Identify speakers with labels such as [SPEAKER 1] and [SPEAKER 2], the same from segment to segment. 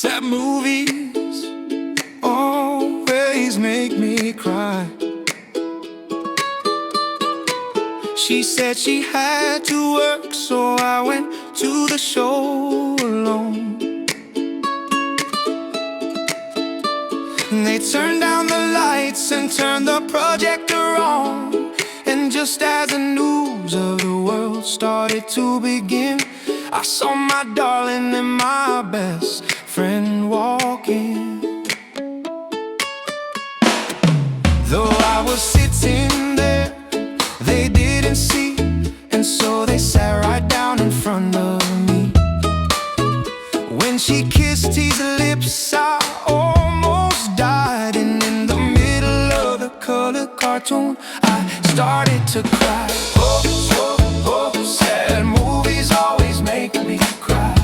[SPEAKER 1] Sad movies always make me cry. She said she had to work, so I went to the show alone. They turned down the lights and turned the projector on. And just as the news of the world started to begin, I saw my darling and my best friend walk in. Though I was sitting there, they didn't see, and so they sat right down in front of me. When she kissed his lips, I almost died. And in the middle of the color cartoon, I started to cry. Oh, oh, oh, sad movies always make me cry.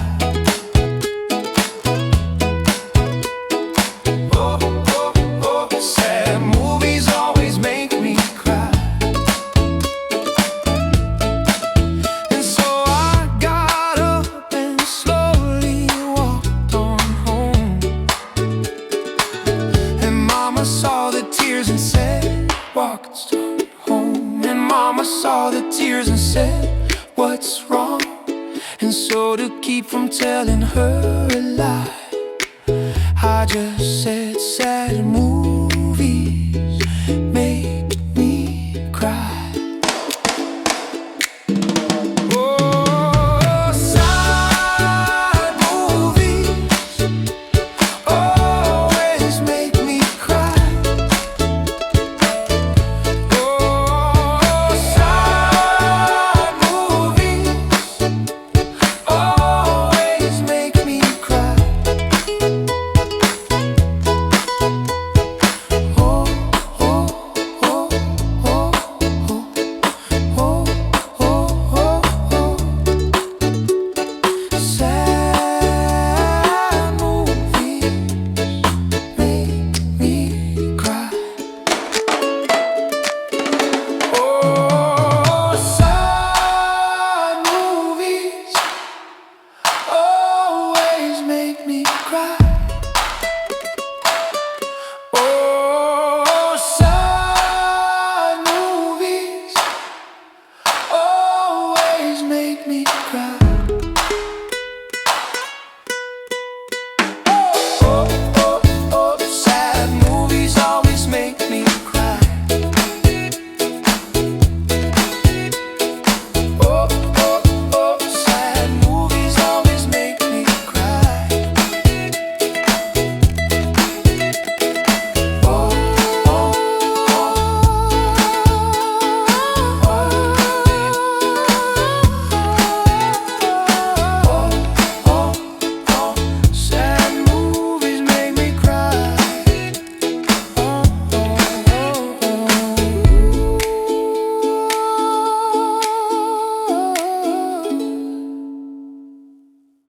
[SPEAKER 1] Oh, oh, oh, sad movies always make me cry. And so I got up and slowly walked on home. And Mama saw the tears and said, walked on home. And Mama saw the tears and said, what's wrong? And so to keep from telling her a lie, I just said, sad mood.